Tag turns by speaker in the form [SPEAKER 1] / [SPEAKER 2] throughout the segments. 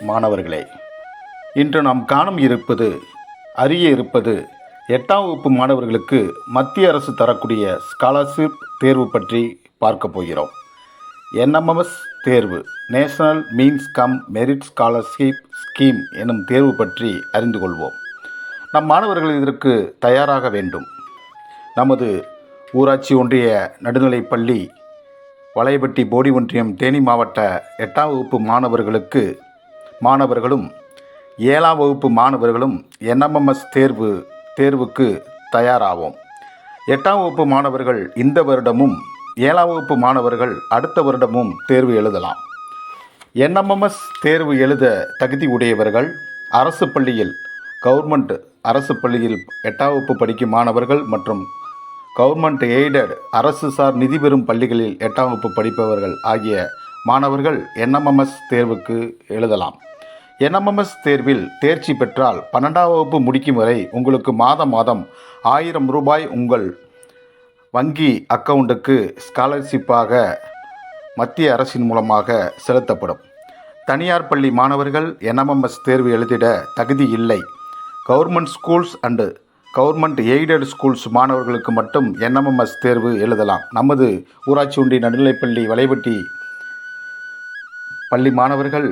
[SPEAKER 1] மாணவர்களே, இன்று நாம் காணும் இருப்பது 8ஆம் வகுப்பு மாணவர்களுக்கு மத்திய அரசு தரக்கூடிய ஸ்காலர்ஷிப் தேர்வு பற்றி பார்க்க போகிறோம். என்எம்எம்எஸ் தேர்வு, national means come merit scholarship scheme எனும் தேர்வு பற்றி அறிந்து கொள்வோம். நம் மாணவர்கள் இதற்கு தயாராக வேண்டும். நமது ஊராட்சி ஒன்றிய நடுநிலைப்பள்ளி வலையபட்டி போடி ஒன்றியம் தேனி மாவட்ட 8ஆம் வகுப்பு மாணவர்களும் 7ஆம் வகுப்பு மாணவர்களும் என்எம்எம்எஸ் தேர்வுக்கு தயாராவோம். 8ஆம் வகுப்பு மாணவர்கள் இந்த வருடமும் 7ஆம் வகுப்பு மாணவர்கள் அடுத்த வருடமும் தேர்வு எழுதலாம். என்எம்எம்எஸ் தேர்வு எழுத தகுதி உடையவர்கள் அரசு பள்ளியில் 8ஆம் வகுப்பு படிக்கும் மாணவர்கள் மற்றும் கவர்மெண்ட் எய்டட் அரசு சார் நிதி பெறும் பள்ளிகளில் 8ஆம் வகுப்பு படிப்பவர்கள் ஆகிய மாணவர்கள் என்எம்எம்எஸ் தேர்வுக்கு எழுதலாம். என்எம்எம்எஸ் தேர்வில் தேர்ச்சி பெற்றால் 12ஆம் வகுப்பு முடிக்கும் வரை உங்களுக்கு மாதம் 1000 ரூபாய் உங்கள் வங்கி அக்கவுண்டுக்கு ஸ்காலர்ஷிப்பாக மத்திய அரசின் மூலமாக செலுத்தப்படும். தனியார் பள்ளி மாணவர்கள் என்எம்எம்எஸ் தேர்வு எழுதிட தகுதி இல்லை. Government schools and government aided schools மாணவர்களுக்கு மட்டும் என்எம்எம்எஸ் தேர்வு எழுதலாம். நமது ஊராட்சி ஒன்றிய நடுநிலைப்பள்ளி வலைபட்டி பள்ளி மாணவர்கள்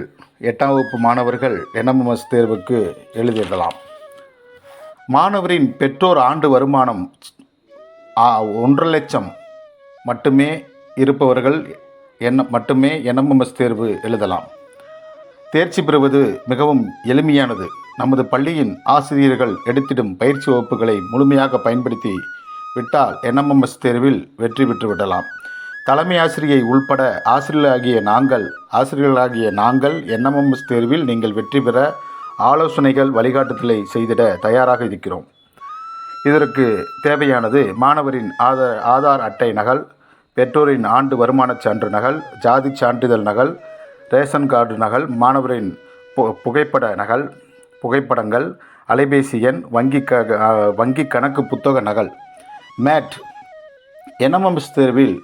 [SPEAKER 1] 8ஆம் வகுப்பு மாணவர்கள் என்எம்எம்எஸ் தேர்வுக்கு எழுதிடலாம். மாணவரின் பெற்றோர் ஆண்டு வருமானம் 1.5 லட்சம் மட்டுமே இருப்பவர்கள் மட்டுமே என்எம்எம்எஸ் தேர்வு எழுதலாம். தேர்ச்சி பெறுவது மிகவும் எளிமையானது. நமது பள்ளியின் ஆசிரியர்கள் எடுத்திடும் பயிற்சி வகுப்புகளை முழுமையாக பயன்படுத்தி விட்டால் என்எம்எம்எஸ் தேர்வில் வெற்றி பெற்றுவிடலாம். தலைமை ஆசிரியை உள்பட ஆசிரியர்களாகிய நாங்கள் என்எம்எம்எஸ் தேர்வில் நீங்கள் வெற்றி பெற ஆலோசனைகள் வழிகாட்டுதலை செய்திட தயாராக இருக்கிறோம். இதற்கு தேவையானது மாணவரின் ஆதார் அட்டை நகல், பெற்றோரின் ஆண்டு வருமானச் சான்று நகல், ஜாதி சான்றிதழ் நகல், ரேஷன் கார்டு நகல், மாணவரின் புகைப்படங்கள், அலைபேசி எண், வங்கி கணக்கு புத்தக நகல். மேட் என்எம்எம்எஸ் தேர்வில்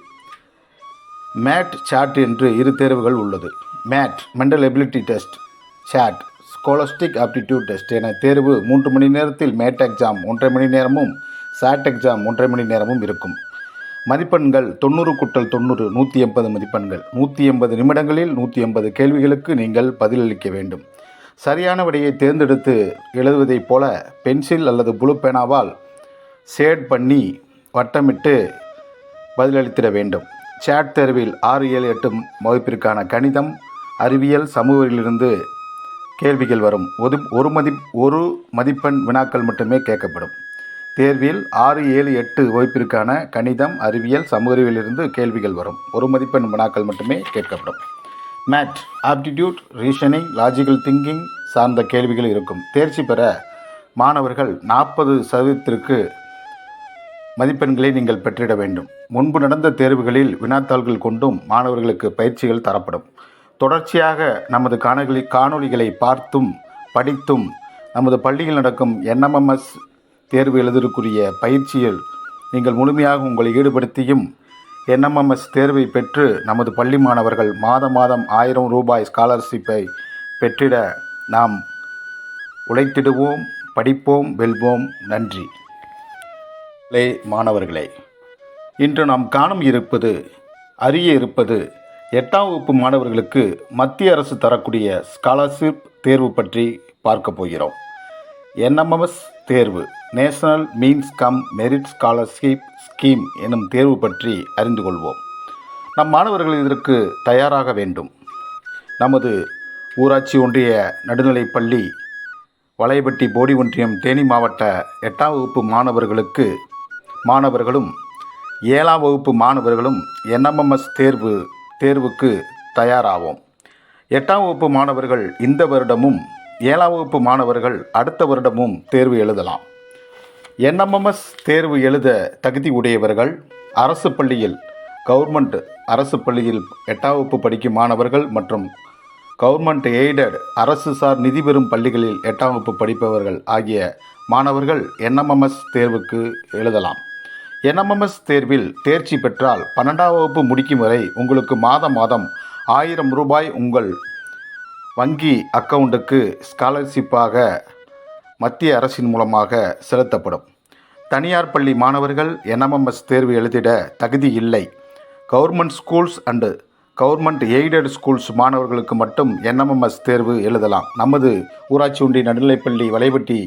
[SPEAKER 1] மேட் சாட் என்று 2 தேர்வுகள் உள்ளது. MAT mental ability test, SAT scholastic aptitude test என தேர்வு 3 மணி நேரத்தில் மேட் எக்ஸாம் 1.5 மணி நேரமும் சாட் எக்ஸாம் 1.5 மணி நேரமும் இருக்கும். மதிப்பெண்கள் 90/90 180 மதிப்பெண்கள். 180 நிமிடங்களில் 180 கேள்விகளுக்கு நீங்கள் பதிலளிக்க வேண்டும். சரியான விடையை தேர்ந்தெடுத்து எழுதுவதைப் போல பென்சில் அல்லது புளு பேனாவால் ஷேட் பண்ணி வட்டமிட்டு பதிலளித்திட வேண்டும். சாட் தேர்வில் 6, 7, 8 வகுப்பிற்கான கணிதம், அறிவியல், சமூகத்திலிருந்து கேள்விகள் வரும். ஒரு மதிப்பெண் வினாக்கள் மட்டுமே கேட்கப்படும். தேர்வில் 6, 7, 8 வகுப்பிற்கான கணிதம், அறிவியல், சமூகவியலிருந்து கேள்விகள் வரும். 1 மதிப்பெண் வினாக்கள் மட்டுமே கேட்கப்படும். MAT aptitude, reasoning, logical thinking சார்ந்த கேள்விகள் இருக்கும். தேர்ச்சி பெற மாணவர்கள் 40% மதிப்பெண்களை நீங்கள் பெற்றிட வேண்டும். முன்பு நடந்த தேர்வுகளில் வினாத்தாள்கள் கொண்டும் மாணவர்களுக்கு பயிற்சிகள் தரப்படும். தொடர்ச்சியாக நமது காணொளிகளை பார்த்தும் படித்தும் நமது பள்ளியில் நடக்கும் என்எம்எம்எஸ் தேர்வு எழுதற்குரிய பயிற்சியில் நீங்கள் முழுமையாக உங்களை ஈடுபடுத்தியும் என்எம்எம்எஸ் தேர்வை பெற்று நமது பள்ளி மாணவர்கள் மாதம் 1000 ரூபாய் ஸ்காலர்ஷிப்பை பெற்றிட நாம் உழைத்திடுவோம், படிப்போம், வெல்வோம். நன்றி. மாணவர்களே, இன்று நாம் காணும் இருப்பது 8ஆம் வகுப்பு மாணவர்களுக்கு மத்திய அரசு தரக்கூடிய ஸ்காலர்ஷிப் தேர்வு பற்றி பார்க்க போகிறோம். என்எம்எம்எஸ் தேர்வு, national means come merit scholarship scheme எனும் தேர்வு பற்றி அறிந்து கொள்வோம். நம் மாணவர்கள் இதற்கு தயாராக வேண்டும். நமது ஊராட்சி ஒன்றிய நடுநிலைப்பள்ளி வலையபட்டி போடி ஒன்றியம் தேனி மாவட்ட 8ஆம் வகுப்பு மாணவர்களும் 7ஆம் வகுப்பு மாணவர்களும் என்எம்எம்எஸ் தேர்வுக்கு தயாராவோம். 8ஆம் வகுப்பு மாணவர்கள் இந்த வருடமும் 7ஆம் வகுப்பு மாணவர்கள் அடுத்த வருடமும் தேர்வு எழுதலாம். என்எம்எம்எஸ் தேர்வு எழுத தகுதி உடையவர்கள் அரசு பள்ளியில் 8ஆம் வகுப்பு படிக்கும் மாணவர்கள் மற்றும் கவர்மெண்ட் எய்டட் அரசு சார் நிதி பெறும் பள்ளிகளில் 8ஆம் வகுப்பு படிப்பவர்கள் ஆகிய மாணவர்கள் என்எம்எம்எஸ் தேர்வுக்கு எழுதலாம். என்எம்எம்எஸ் தேர்வில் தேர்ச்சி பெற்றால் 12ஆம் வகுப்பு முடிக்கும் வரை உங்களுக்கு மாதம் 1000 ரூபாய் உங்கள் வங்கி அக்கவுண்டுக்கு ஸ்காலர்ஷிப்பாக மத்திய அரசின் மூலமாக செலுத்தப்படும். தனியார் பள்ளி மாணவர்கள் NMMS தேர்வு எழுதிட தகுதி இல்லை. Government schools and government aided schools மாணவர்களுக்கு மட்டும் NMMS தேர்வு எழுதலாம். நமது ஊராட்சி ஒன்றிய நடுநிலைப்பள்ளி வலைவட்டி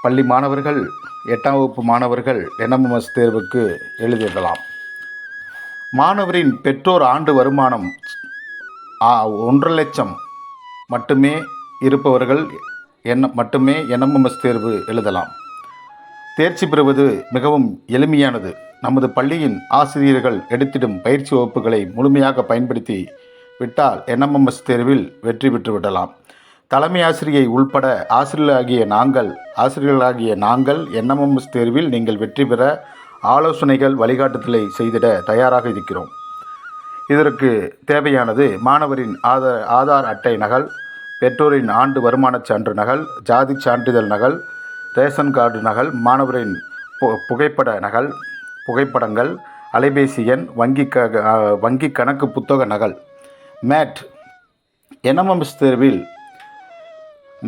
[SPEAKER 1] பள்ளி மாணவர்கள் 8ஆம் வகுப்பு மாணவர்கள் NMMS தேர்வுக்கு எழுதிடலாம். மாணவரின் பெற்றோர் ஆண்டு வருமானம் 1,50,000 லட்சம் மட்டுமே இருப்பவர்கள் மட்டுமே NMMS தேர்வு எழுதலாம். தேர்ச்சி பெறுவது மிகவும் எளிமையானது. நமது பள்ளியின் ஆசிரியர்கள் எடுத்திடும் பயிற்சி வகுப்புகளை முழுமையாக பயன்படுத்தி விட்டால் NMMS தேர்வில் வெற்றி பெற்றுவிடலாம். தலைமை ஆசிரியை உள்பட ஆசிரியர்களாகிய நாங்கள் NMMS தேர்வில் நீங்கள் வெற்றி பெற ஆலோசனைகள் வழிகாட்டுதலை செய்திட தயாராக இருக்கிறோம். இதற்கு தேவையானது மாணவரின் ஆதார் அட்டை நகல், பெற்றோரின் ஆண்டு வருமானச் சான்று நகல், ஜாதி சான்றிதழ் நகல், ரேஷன் கார்டு நகல், மாணவரின் புகைப்படங்கள், அலைபேசி எண், வங்கி கணக்கு புத்தக நகல். மேட் NMMS தேர்வில்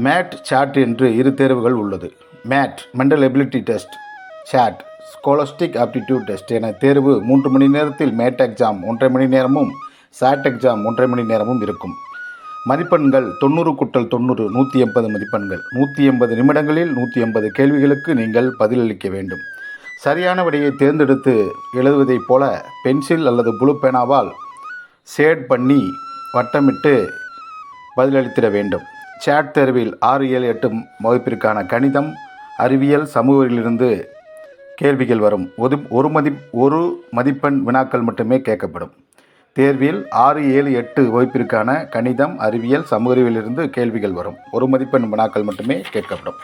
[SPEAKER 1] மேட் சாட் என்று 2 தேர்வுகள் உள்ளது. MAT mental ability test, SAT scholastic aptitude test என தேர்வு 3 மணி நேரத்தில் மேட் எக்ஸாம் 1.5 மணி நேரமும் சாட் எக்ஸாம் 1.5 மணி நேரமும் இருக்கும். மதிப்பெண்கள் 90/90 180 மதிப்பெண்கள். 180 நிமிடங்களில் 180 கேள்விகளுக்கு நீங்கள் பதிலளிக்க வேண்டும். சரியான விடையை தேர்ந்தெடுத்து எழுதுவதைப் போல பென்சில் அல்லது ப்ளூ பேனாவால் ஷேட் பண்ணி வட்டமிட்டு பதிலளித்திட வேண்டும். சாட் தேர்வில் 6, 7, 8 வகுப்பிற்கான கணிதம், அறிவியல், சமூகத்திலிருந்து கேள்விகள் வரும். ஒரு மதிப்பெண் வினாக்கள் மட்டுமே கேட்கப்படும். தேர்வில் 6, 7, 8 வகுப்பிற்கான கணிதம், அறிவியல், சமூக அறிவியலிருந்து கேள்விகள் வரும். 1 மதிப்பெண் வினாக்கள் மட்டுமே கேட்கப்படும்.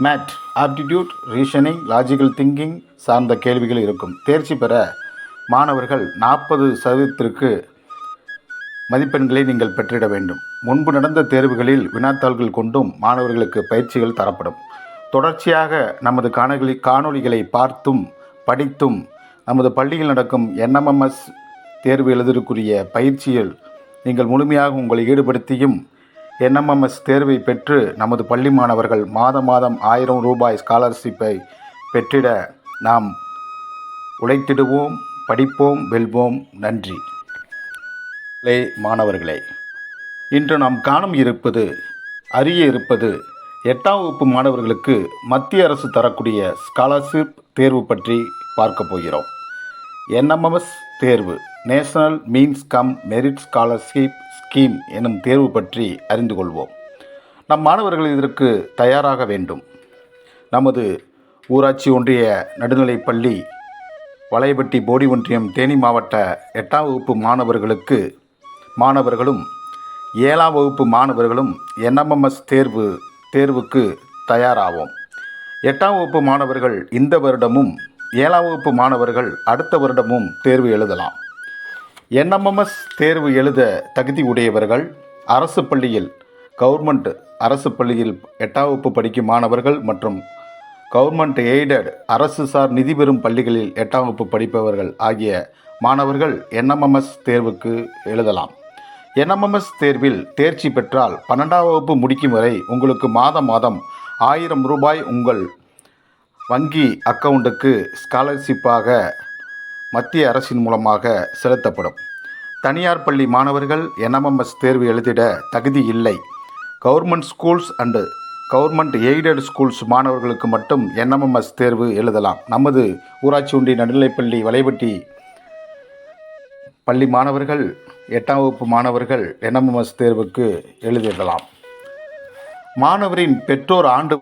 [SPEAKER 1] MAT aptitude, reasoning, logical thinking சார்ந்த கேள்விகள் இருக்கும். தேர்ச்சி பெற மாணவர்கள் 40% மதிப்பெண்களை நீங்கள் பெற்றிட வேண்டும். முன்பு நடந்த தேர்வுகளில் வினாத்தாள்கள் கொண்டும் மாணவர்களுக்கு பயிற்சிகள் தரப்படும். தொடர்ச்சியாக நமது காணொளிகளை பார்த்தும் படித்தும் நமது பள்ளியில் நடக்கும் NMMS தேர்வு எழுதக்கூடிய பயிற்சியில் நீங்கள் முழுமையாக உங்களை ஈடுபடுத்தியும் NMMS தேர்வை பெற்று நமது பள்ளி மாணவர்கள் மாதம் 1000 ரூபாய் ஸ்காலர்ஷிப்பை பெற்றிட நாம் உழைத்திடுவோம், படிப்போம், வெல்வோம். நன்றி மாணவர்களே. இன்று நாம் அறிய இருப்பது 8ஆம் வகுப்பு மாணவர்களுக்கு மத்திய அரசு தரக்கூடிய ஸ்காலர்ஷிப் தேர்வு பற்றி பார்க்க போகிறோம். NMMS தேர்வு, national means come merit scholarship scheme எனும் தேர்வு பற்றி அறிந்து கொள்வோம். நம் மாணவர்கள் இதற்கு தயாராக வேண்டும். நமது ஊராட்சி ஒன்றிய நடுநிலைப்பள்ளி வலைவட்டி போடி ஒன்றியம் தேனி மாவட்ட 8ஆம் வகுப்பு மாணவர்களும் 7ஆம் வகுப்பு மாணவர்களும் NMMS தேர்வுக்கு தயாராவோம். 8ஆம் வகுப்பு மாணவர்கள் இந்த வருடமும் 7ஆம் வகுப்பு மாணவர்கள் அடுத்த வருடமும் தேர்வு எழுதலாம். NMMS தேர்வு எழுத தகுதி உடையவர்கள் அரசு பள்ளியில் 8ஆம் வகுப்பு படிக்கும் மாணவர்கள் மற்றும் கவர்மெண்ட் எய்டட் அரசு சார் நிதி பெறும் பள்ளிகளில் 8ஆம் வகுப்பு படிப்பவர்கள் ஆகிய மாணவர்கள் NMMS தேர்வுக்கு எழுதலாம். NMMS தேர்வில் தேர்ச்சி பெற்றால் 12ஆம் வகுப்பு முடிக்கும் வரை உங்களுக்கு மாதம் 1000 ரூபாய் உங்கள் வங்கி அக்கவுண்டுக்கு ஸ்காலர்ஷிப்பாக மத்திய அரசின் மூலமாக செலுத்தப்படும். தனியார் பள்ளி மாணவர்கள் NMMS தேர்வு எழுதிட தகுதி இல்லை. Government schools and government aided schools மாணவர்களுக்கு மட்டும் NMMS தேர்வு எழுதலாம். நமது ஊராட்சி ஒன்றிய நடுநிலைப்பள்ளி வலைவட்டி பள்ளி மாணவர்கள் 8ஆம் வகுப்பு மாணவர்கள் NMMS தேர்வுக்கு எழுதிடலாம். மாணவரின் பெற்றோர் ஆண்டு